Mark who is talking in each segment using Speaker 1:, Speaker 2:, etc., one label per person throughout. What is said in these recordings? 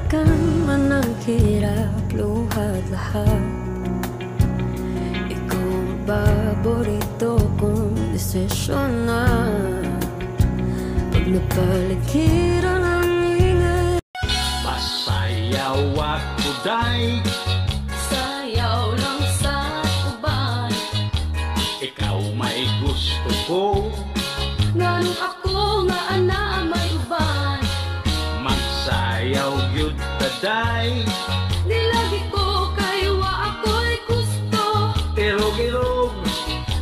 Speaker 1: balikan man ang hirap, luhat lahat. Ikaw ang paborito kong desisyon na. Pag napaligiran ang ingay,
Speaker 2: pasayaw ako day,
Speaker 1: sayaw lang sa uban.
Speaker 2: ikaw may gusto ko,
Speaker 1: Nganong ako nga ana may uban.
Speaker 2: magsayaw yun taday.
Speaker 1: Di lagi ko kayo ako'y gusto.
Speaker 2: Irog-irog,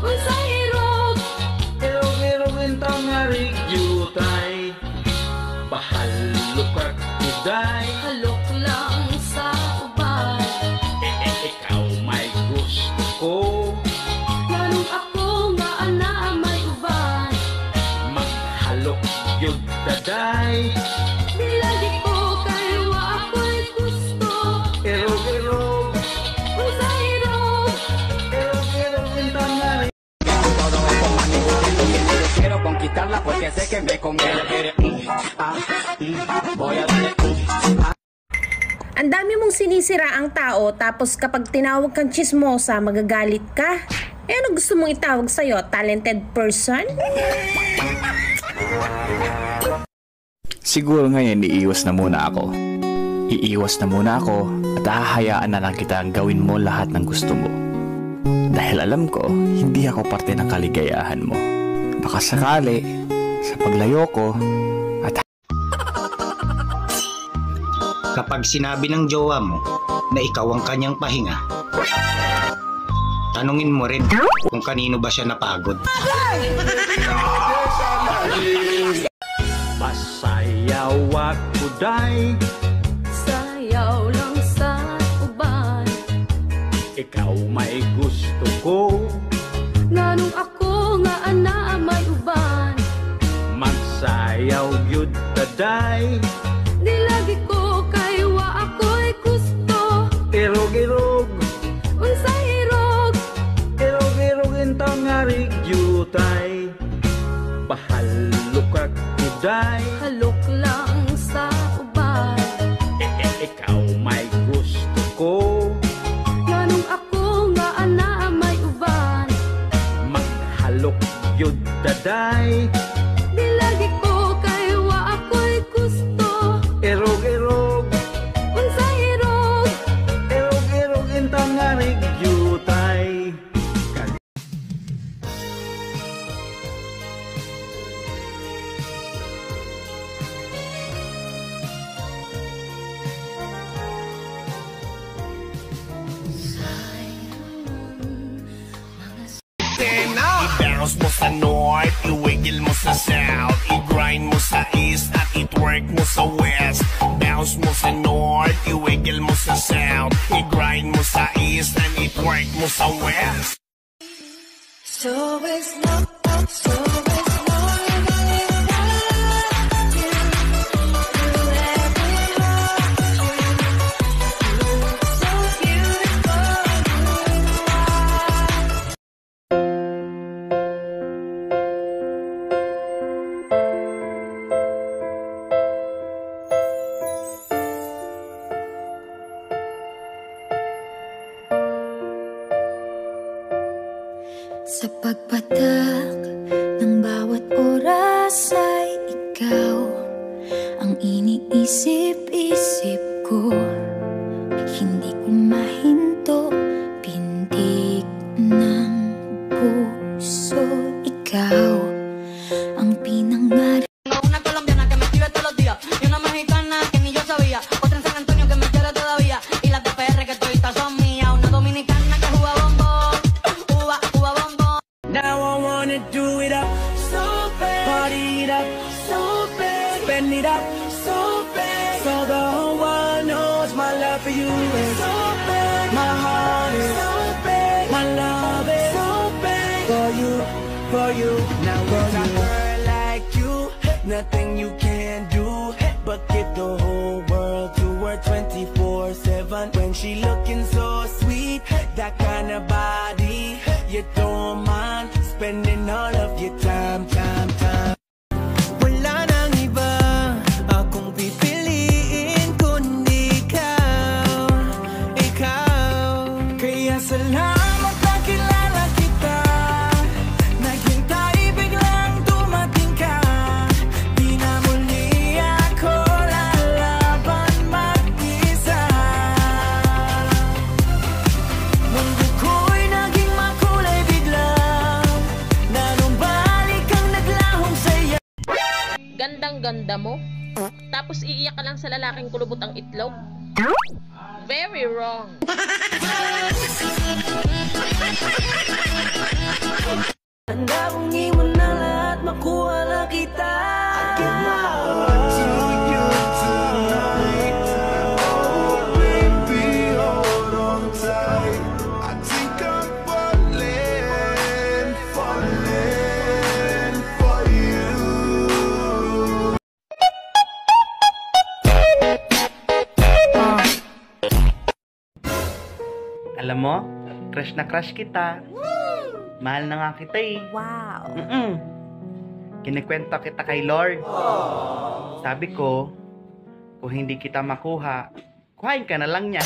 Speaker 1: Unsa hirog,
Speaker 2: irog-irog intang ngarig yutay. Bahalok ako day,
Speaker 1: halok lang sa uban.
Speaker 2: ikaw may gusto ko,
Speaker 1: Nganong ako nga ana may uban.
Speaker 2: maghalok yun taday.
Speaker 1: Di lagi ko kayo ako'y gusto.
Speaker 2: Irog-irog,
Speaker 1: Unsa hirog,
Speaker 2: irog-irog intang ngarig.
Speaker 3: Quiero conquistarla porque sé que me conviene. Voy a darle.
Speaker 4: Ang dami mong sinisira ang tao tapos kapag tinawag kang chismosa, magagalit ka. Eh ano gusto mong itawag sa'yo? Talented person?
Speaker 5: Siguro ngayon iiwas na muna ako. Iiwas na muna ako at hahayaan na lang kita gawin mo lahat ng gusto mo. Dahil alam ko, hindi ako parte ng kaligayahan mo. Baka sakali, sa paglayo ko, at
Speaker 6: Kapag sinabi ng jowa mo na ikaw ang kanyang pahinga, tanungin mo rin kung kanino ba siya napagod.
Speaker 2: Pasayaw ako day,
Speaker 1: sayaw lang sa uban.
Speaker 2: ikaw may gusto ko,
Speaker 1: Nganong ako nga ana may uban.
Speaker 2: magsayaw yun taday.
Speaker 1: Di lagi ko kayo ako'y gusto.
Speaker 2: Irog-irog,
Speaker 1: Unsa hirog,
Speaker 2: irog-irog intang ngarig yutay. Bahalok ako day,
Speaker 1: halok lang sa uban.
Speaker 2: ikaw may gusto ko,
Speaker 1: Nganong ako nga ana may uban.
Speaker 2: maghalok yun taday.
Speaker 1: Di lagi ko kayo ako'y gusto.
Speaker 2: Irog-irog,
Speaker 1: Unsa hirog,
Speaker 2: irog-irog intang ngarig yutay.
Speaker 7: I-bounce mo sa north, i-wiggle mo sa south, i-grind mo sa east at i-twerk mo sa west. Bounce mo sa north, i-wiggle mo sa south, i-grind mo sa east and i-twerk mo sa west.
Speaker 1: so it's not so it's
Speaker 8: Sa pagpatak ng bawat oras ay ikaw ang iniisip-isip ko. Hindi ko mahinto, pintig ng puso. Ikaw ang pinangarap.
Speaker 9: Una colombiana que me escribe todos los días y una mexicana que ni yo sabía, otra en San Antonio que me quiere todavía y las de PR que toditas son mías, una dominicana que juega bombón, juega bombón.
Speaker 7: Now I wanna do it up, so bad. Party it up, so bad. Spend it up, so bad. So the whole world knows my love for you is so bad. My heart is so bad. My love is so bad. For you. Now there's a girl like you, nothing you can do but give the whole world to her 24/7. When she looking so sweet, that kind of body, you don't mind spending all of your time. Wala nang iba akong pipiliin kundi
Speaker 10: ganda mo. Tapos iiyak ka lang sa lalaking kulubot ang itlog. Very wrong.
Speaker 7: Handa kong iwan na lahat, makuha lang kita. I give my heart to you tonight. Oh baby, hold on tight. I think I'm falling for you.
Speaker 11: Alam mo, crush na crush kita. Mahal na nga kita eh.
Speaker 4: Wow.
Speaker 11: Kinikwento kita kay Lord. Sabi ko, kung hindi kita makuha, kuhain ka na lang niya.